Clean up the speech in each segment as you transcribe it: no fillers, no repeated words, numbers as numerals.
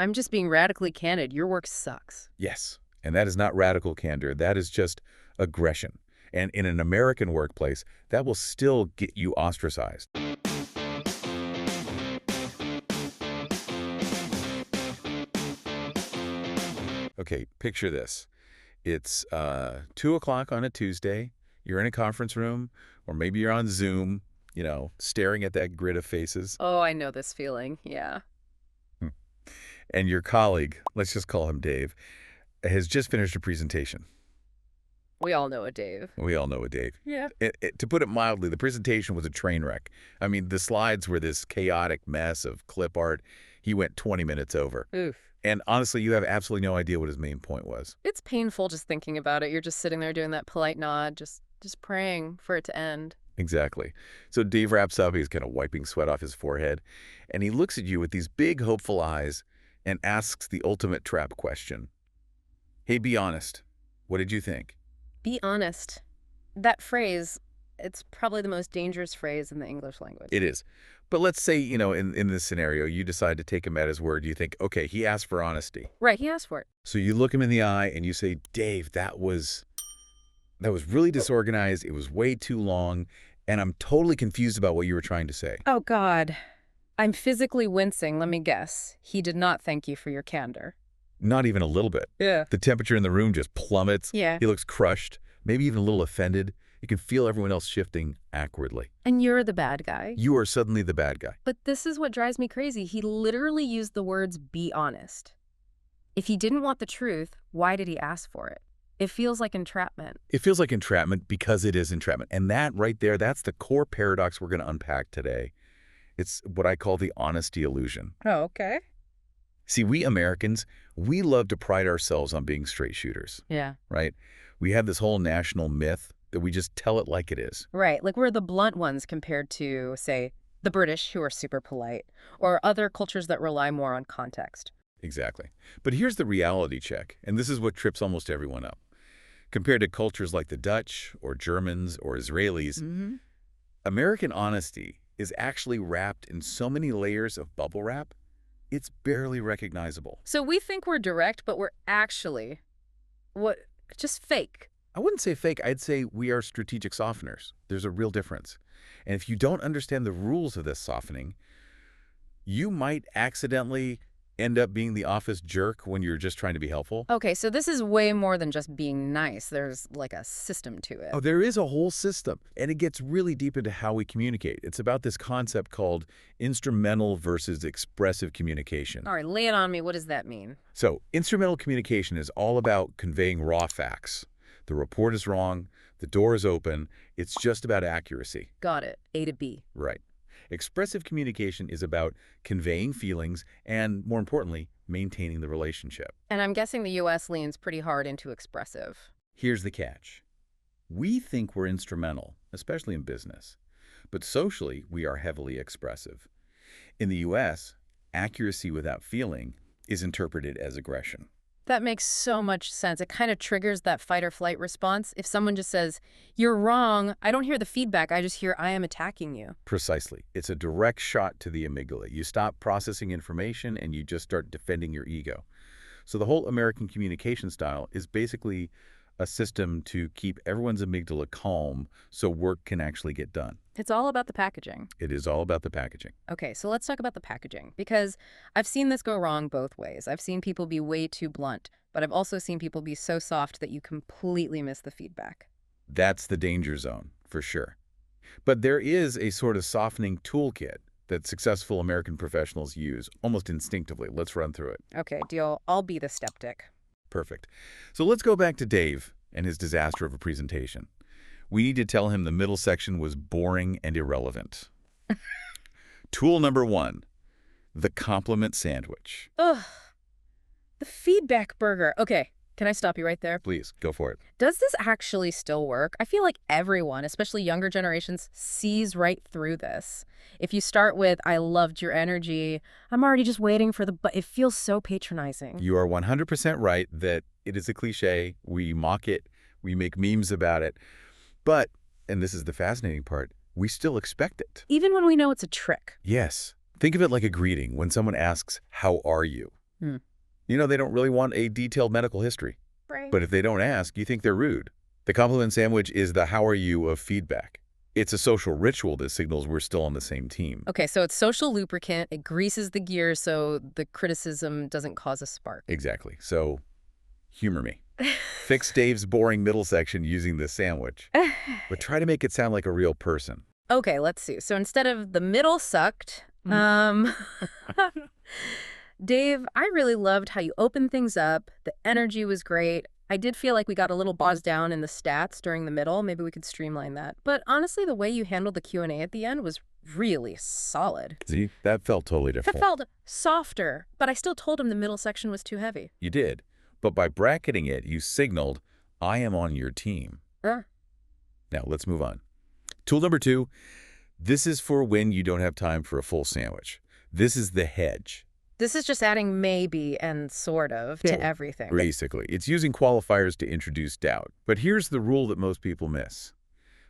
I'm just being radically candid. Your work sucks. Yes, and that is not radical candor. That is just aggression. And in an American workplace, that will still get you ostracized. Okay, picture this. It's 2 o'clock on a Tuesday. You're in a conference room, or maybe you're on Zoom, staring at that grid of faces. Oh, I know this feeling. Yeah. And your colleague, let's just call him Dave, has just finished a presentation. We all know a Dave. We all know a Dave. Yeah. To put it mildly, the presentation was a train wreck. I mean, the slides were this chaotic mess of clip art. He went 20 minutes over. Oof. And honestly, you have absolutely no idea what his main point was. It's painful just thinking about it. You're just sitting there doing that polite nod, just praying for it to end. Exactly. So Dave wraps up. He's kind of wiping sweat off his forehead. And he looks at you with these big, hopeful eyes and asks the ultimate trap question. Hey, be honest. What did you think? Be honest. That phrase, it's probably the most dangerous phrase in the English language. It is. But let's say, in this scenario, you decide to take him at his word. You think, okay, he asked for honesty. Right, he asked for it. So you look him in the eye and you say, Dave, that was really disorganized. It was way too long. And I'm totally confused about what you were trying to say. Oh, God. I'm physically wincing. Let me guess. He did not thank you for your candor. Not even a little bit. Yeah. The temperature in the room just plummets. Yeah. He looks crushed, maybe even a little offended. You can feel everyone else shifting awkwardly. And you're the bad guy. You are suddenly the bad guy. But this is what drives me crazy. He literally used the words, be honest. If he didn't want the truth, why did he ask for it? It feels like entrapment. It feels like entrapment because it is entrapment. And that right there, that's the core paradox we're going to unpack today. It's what I call the honesty illusion. Oh, okay. See, we Americans, we love to pride ourselves on being straight shooters. Yeah. Right? We have this whole national myth that we just tell it like it is. Right. Like we're the blunt ones compared to, say, the British, who are super polite, or other cultures that rely more on context. Exactly. But here's the reality check, and this is what trips almost everyone up. Compared to cultures like the Dutch or Germans or Israelis, American honesty is actually wrapped in so many layers of bubble wrap, it's barely recognizable. So we think we're direct, but we're actually, just fake. I wouldn't say fake. I'd say we are strategic softeners. There's a real difference. And if you don't understand the rules of this softening, you might accidentally end up being the office jerk when you're just trying to be helpful. Okay, so this is way more than just being nice. There's like a system to it. Oh, there is a whole system, and it gets really deep into how we communicate. It's about this concept called instrumental versus expressive communication. All right, lay it on me. What does that mean? So, instrumental communication is all about conveying raw facts. The report is wrong, the door is open, it's just about accuracy. Got it. A to B. Right. Expressive communication is about conveying feelings and, more importantly, maintaining the relationship. And I'm guessing the U.S. leans pretty hard into expressive. Here's the catch. We think we're instrumental, especially in business. But socially, we are heavily expressive. In the U.S., accuracy without feeling is interpreted as aggression. That makes so much sense. It kind of triggers that fight or flight response. If someone just says, you're wrong, I don't hear the feedback. I just hear, I am attacking you. Precisely. It's a direct shot to the amygdala. You stop processing information and you just start defending your ego. So the whole American communication style is basically a system to keep everyone's amygdala calm so work can actually get done. It's all about the packaging. It is all about the packaging. Okay, so let's talk about the packaging, because I've seen this go wrong both ways. I've seen people be way too blunt, but I've also seen people be so soft that you completely miss the feedback. That's the danger zone, for sure. But there is a sort of softening toolkit that successful American professionals use almost instinctively. Let's run through it. Okay, deal. I'll be the skeptic. Perfect. So let's go back to Dave and his disaster of a presentation. We need to tell him the middle section was boring and irrelevant. Tool number 1, the compliment sandwich. Ugh. The feedback burger. Okay, can I stop you right there? Please, go for it. Does this actually still work? I feel like everyone, especially younger generations, sees right through this. If you start with, I loved your energy, I'm already just waiting for but it feels so patronizing. You are 100% right that it is a cliche. We mock it. We make memes about it. But, and this is the fascinating part, we still expect it. Even when we know it's a trick. Yes. Think of it like a greeting when someone asks, how are you? Hmm. You know, they don't really want a detailed medical history. Right. But if they don't ask, you think they're rude. The compliment sandwich is the how are you of feedback. It's a social ritual that signals we're still on the same team. Okay, so it's social lubricant. It greases the gears so the criticism doesn't cause a spark. Exactly. So, humor me. Fix Dave's boring middle section using this sandwich, but try to make it sound like a real person. Okay, let's see. So instead of the middle sucked, Dave, I really loved how you opened things up. The energy was great. I did feel like we got a little bogged down in the stats during the middle. Maybe we could streamline that. But honestly, the way you handled the Q&A at the end was really solid. See, that felt totally It different. felt softer, but I still told him the middle section was too heavy. You did. But by bracketing it, you signaled, I am on your team. Uh. Now, let's move on. Tool number 2, this is for when you don't have time for a full sandwich. This is the hedge. This is just adding maybe and sort of to everything. Basically, it's using qualifiers to introduce doubt. But here's the rule that most people miss.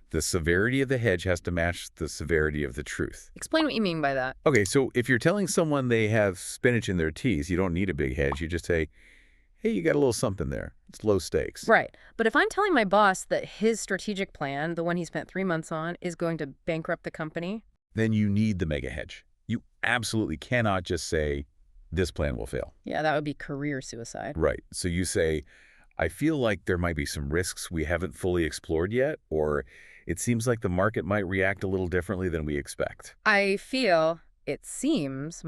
The severity of the hedge has to match the severity of the truth. Explain what you mean by that. Okay, so if you're telling someone they have spinach in their teas, you don't need a big hedge. You just say, hey, you got a little something there. It's low stakes. Right. But if I'm telling my boss that his strategic plan, the one he spent 3 months on, is going to bankrupt the company, then you need the mega hedge. You absolutely cannot just say, this plan will fail. yeah, that would be career suicide. Right. So you say, I feel like there might be some risks we haven't fully explored yet, or it seems like the market might react a little differently than we expect. I feel, it seems,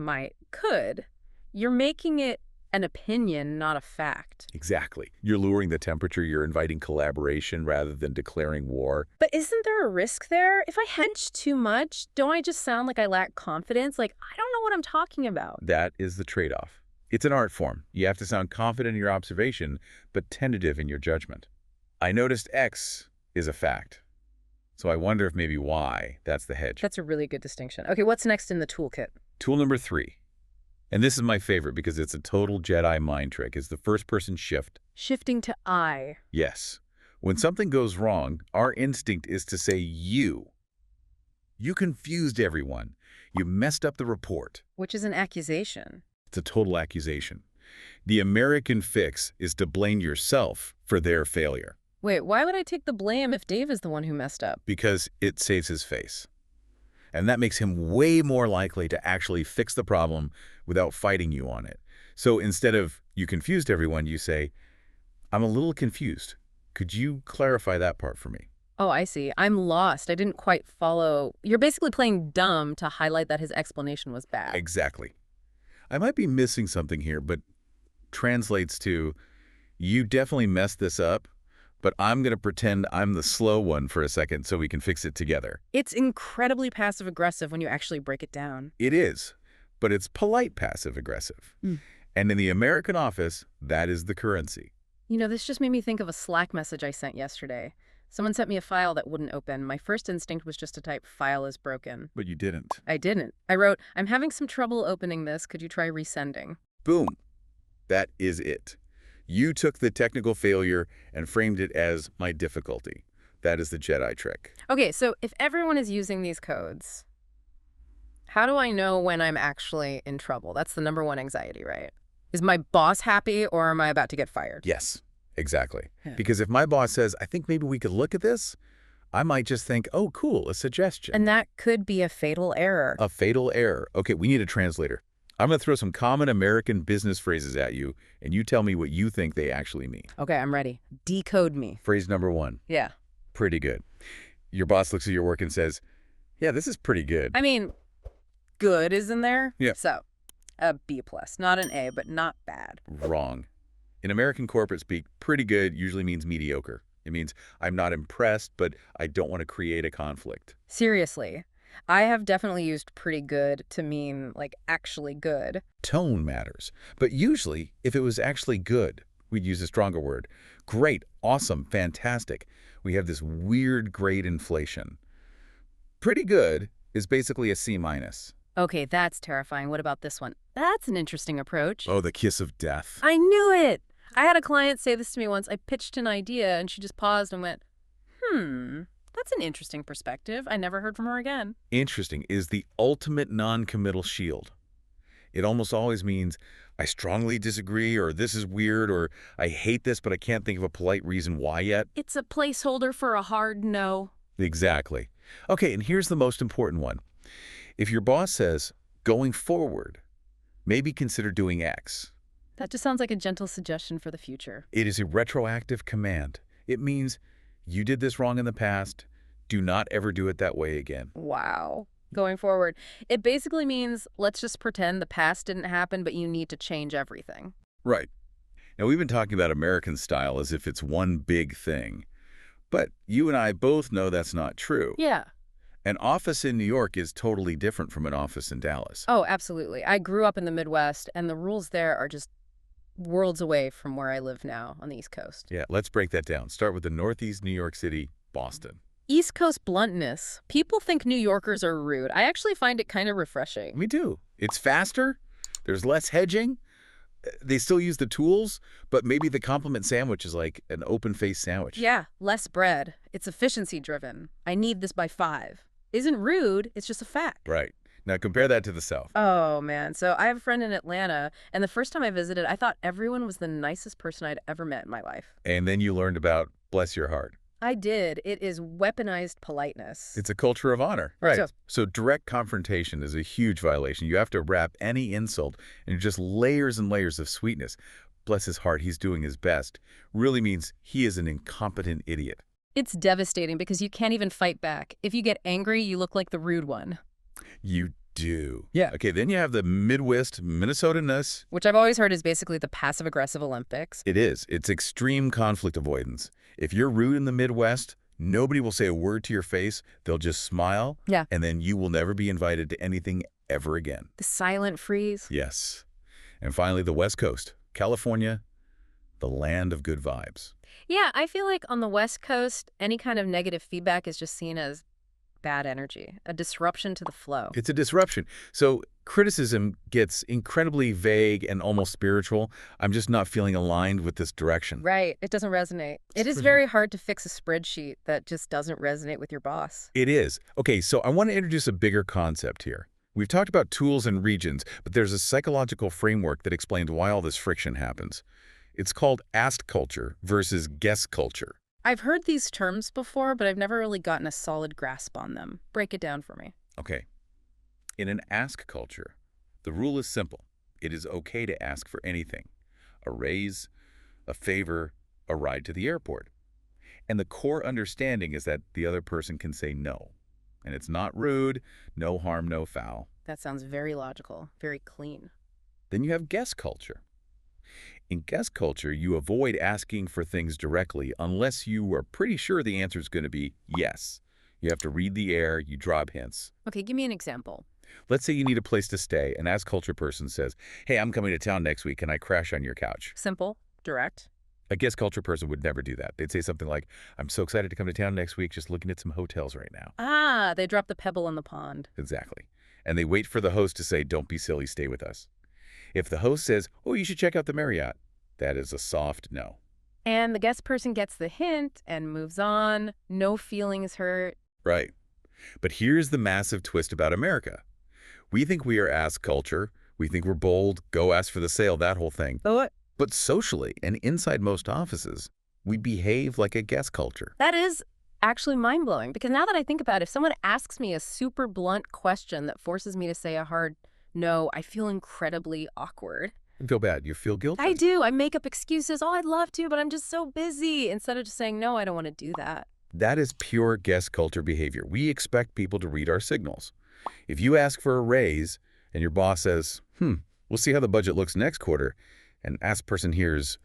could. You're making it an opinion, not a fact. Exactly. You're lowering the temperature, you're inviting collaboration rather than declaring war. But isn't there a risk there? If I hedge too much, don't I just sound like I lack confidence? Like, I don't know what I'm talking about. That is the trade-off. It's an art form. You have to sound confident in your observation, but tentative in your judgment. I noticed X is a fact. So I wonder if maybe Y, that's the hedge. That's a really good distinction. Okay, what's next in the toolkit? Tool number 3. And this is my favorite because it's a total Jedi mind trick, is the first-person shift. Shifting to I. Yes. When something goes wrong, our instinct is to say you. You confused everyone. You messed up the report. Which is an accusation. It's a total accusation. The American fix is to blame yourself for their failure. Wait, why would I take the blame if Dave is the one who messed up? Because it saves his face. And that makes him way more likely to actually fix the problem without fighting you on it. So instead of, you confused everyone, you say, I'm a little confused. Could you clarify that part for me? Oh, I see. I'm lost. I didn't quite follow. You're basically playing dumb to highlight that his explanation was bad. Exactly. I might be missing something here, but translates to, you definitely messed this up, but I'm going to pretend I'm the slow one for a second so we can fix it together. It's incredibly passive-aggressive when you actually break it down. It is, but it's polite passive-aggressive. And in the American office, that is the currency. You know, this just made me think of a Slack message I sent yesterday. Someone sent me a file that wouldn't open. My first instinct was just to type, file is broken. But you didn't. I didn't. I wrote, I'm having some trouble opening this. Could you try resending? Boom. That is it. You took the technical failure and framed it as my difficulty. That is the Jedi trick. Okay, so if everyone is using these codes, how do I know when I'm actually in trouble? That's the #1 anxiety, right? Is my boss happy or am I about to get fired? Yes, exactly. Yeah. Because if my boss says, I think maybe we could look at this, I might just think, oh, cool, a suggestion. And that could be a fatal error. A fatal error. Okay, we need a translator. I'm going to throw some common American business phrases at you, and you tell me what you think they actually mean. Okay, I'm ready. Decode me. Phrase number 1. Yeah. Pretty good. Your boss looks at your work and says, yeah, this is pretty good. I mean, good is in there. Yeah. So, a B+. Not an A, but not bad. Wrong. In American corporate speak, pretty good usually means mediocre. It means I'm not impressed, but I don't want to create a conflict. Seriously. I have definitely used pretty good to mean, like, actually good. Tone matters. But usually, if it was actually good, we'd use a stronger word. Great, awesome, fantastic. We have this weird grade inflation. Pretty good is basically a C-. Okay, that's terrifying. What about this one? That's an interesting approach. Oh, the kiss of death. I knew it! I had a client say this to me once. I pitched an idea, and she just paused and went, that's an interesting perspective. I never heard from her again. Interesting is the ultimate non-committal shield. It almost always means, I strongly disagree, or this is weird, or I hate this, but I can't think of a polite reason why yet. It's a placeholder for a hard no. Exactly. Okay, and here's the most important one. If your boss says, going forward, maybe consider doing X. That just sounds like a gentle suggestion for the future. It is a retroactive command. It means you did this wrong in the past. Do not ever do it that way again. Wow. Going forward. It basically means let's just pretend the past didn't happen, but you need to change everything. Right. Now, we've been talking about American style as if it's one big thing. But you and I both know that's not true. Yeah. An office in New York is totally different from an office in Dallas. Oh, absolutely. I grew up in the Midwest, and the rules there are just worlds away from where I live now on the East Coast. Yeah, let's break that down. Start with the Northeast New York City, Boston. East Coast bluntness. People think New Yorkers are rude. I actually find it kind of refreshing. Me too. It's faster. There's less hedging. They still use the tools, but maybe the compliment sandwich is like an open-faced sandwich. Yeah, less bread. It's efficiency driven. I need this by 5. Isn't rude, it's just a fact. Right. Now compare that to the South. Oh, man. So I have a friend in Atlanta, and the first time I visited, I thought everyone was the nicest person I'd ever met in my life. And then you learned about bless your heart. I did. It is weaponized politeness. It's a culture of honor. Right. So- So direct confrontation is a huge violation. You have to wrap any insult in just layers and layers of sweetness. Bless his heart, he's doing his best. Really means he is an incompetent idiot. It's devastating because you can't even fight back. If you get angry, you look like the rude one. You do. Yeah. Okay, then you have the Midwest Minnesota-ness. Which I've always heard is basically the passive-aggressive Olympics. It is. It's extreme conflict avoidance. If you're rude in the Midwest, nobody will say a word to your face. They'll just smile. Yeah. And then you will never be invited to anything ever again. The silent freeze. Yes. And finally, the West Coast, California, the land of good vibes. Yeah, I feel like on the West Coast, any kind of negative feedback is just seen as bad energy, a disruption to the flow. It's a disruption. So criticism gets incredibly vague and almost spiritual. I'm just not feeling aligned with this direction. Right. It doesn't resonate. It is very hard to fix a spreadsheet that just doesn't resonate with your boss. It is. Okay, so I want to introduce a bigger concept here. We've talked about tools and regions, but there's a psychological framework that explains why all this friction happens. It's called ask culture versus guess culture. I've heard these terms before, but I've never really gotten a solid grasp on them. Break it down for me. Okay. In an ask culture, the rule is simple. It is okay to ask for anything. A raise, a favor, a ride to the airport. And the core understanding is that the other person can say no. And it's not rude, no harm, no foul. That sounds very logical, very clean. Then you have guess culture. In guess culture, you avoid asking for things directly unless you are pretty sure the answer is going to be yes. You have to read the air, you drop hints. Okay, give me an example. Let's say you need a place to stay. An ask culture person says, hey, I'm coming to town next week. Can I crash on your couch? Simple, direct. A guess culture person would never do that. They'd say something like, I'm so excited to come to town next week, just looking at some hotels right now. Ah, they drop the pebble in the pond. Exactly. And they wait for the host to say, don't be silly, stay with us. If the host says, oh, you should check out the Marriott, that is a soft no. And the guest person gets the hint and moves on. No feelings hurt. Right. But here's the massive twist about America. We think we are ask culture. We think we're bold, go ask for the sale, that whole thing. But socially and inside most offices, we behave like a guess culture. That is actually mind-blowing, because now that I think about it, if someone asks me a super blunt question that forces me to say a hard no, I feel incredibly awkward. You feel bad. You feel guilty. I do. I make up excuses. Oh, I'd love to, but I'm just so busy. Instead of just saying, no, I don't want to do that. That is pure guess culture behavior. We expect people to read our signals. If you ask for a raise and your boss says, we'll see how the budget looks next quarter, and ask person hears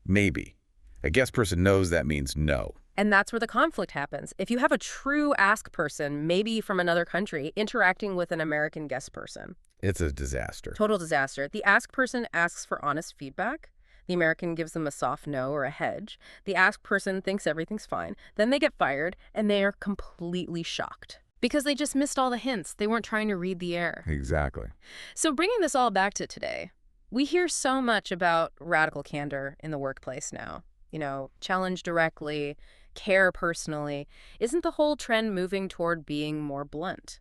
maybe, a guess person knows that means no. And that's where the conflict happens. If you have a true ask person, maybe from another country, interacting with an American guest person. It's a disaster. Total disaster. The ask person asks for honest feedback. The American gives them a soft no or a hedge. The ask person thinks everything's fine. Then they get fired, and they are completely shocked. Because they just missed all the hints. They weren't trying to read the air. Exactly. So bringing this all back to today, we hear so much about radical candor in the workplace now. You know, challenge directly, care personally. Isn't the whole trend moving toward being more blunt?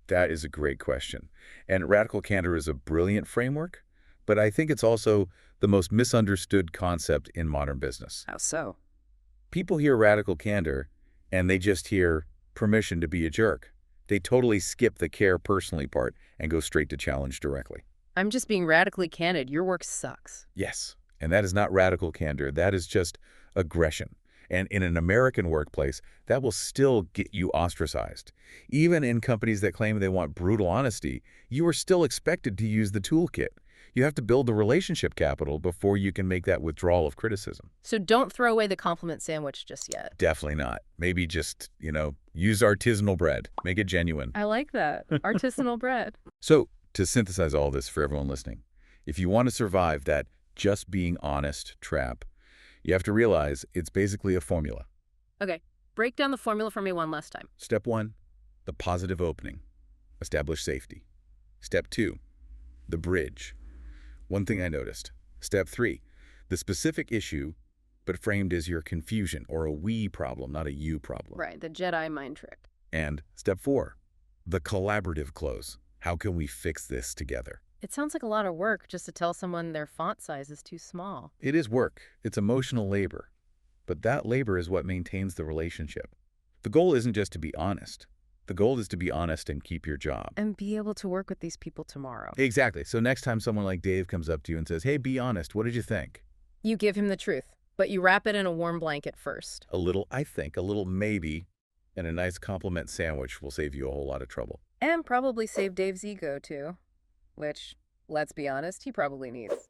That is a great question. And Radical Candor is a brilliant framework, but I think it's also the most misunderstood concept in modern business. How so? People hear Radical Candor, and they just hear permission to be a jerk. They totally skip the care personally part and go straight to challenge directly. I'm just being radically candid. Your work sucks. Yes, and that is not Radical Candor. That is just aggression. And in an American workplace, that will still get you ostracized. Even in companies that claim they want brutal honesty, you are still expected to use the toolkit. You have to build the relationship capital before you can make that withdrawal of criticism. So don't throw away the compliment sandwich just yet. Definitely not. Maybe just, use artisanal bread. Make it genuine. I like that. Artisanal bread. So, to synthesize all this for everyone listening, if you want to survive that just being honest trap, you have to realize it's basically a formula. Okay, break down the formula for me one last time. Step 1, the positive opening. Establish safety. Step 2, the bridge. One thing I noticed. Step 3, the specific issue, but framed as your confusion or a we problem, not a you problem. Right, the Jedi mind trick. And step 4, the collaborative close. How can we fix this together? It sounds like a lot of work just to tell someone their font size is too small. It is work. It's emotional labor. But that labor is what maintains the relationship. The goal isn't just to be honest. The goal is to be honest and keep your job. And be able to work with these people tomorrow. Exactly. So next time someone like Dave comes up to you and says, hey, be honest, what did you think? You give him the truth, but you wrap it in a warm blanket first. A little I think, a little maybe, and a nice compliment sandwich will save you a whole lot of trouble. And probably save Dave's ego, too. Which, let's be honest, he probably needs.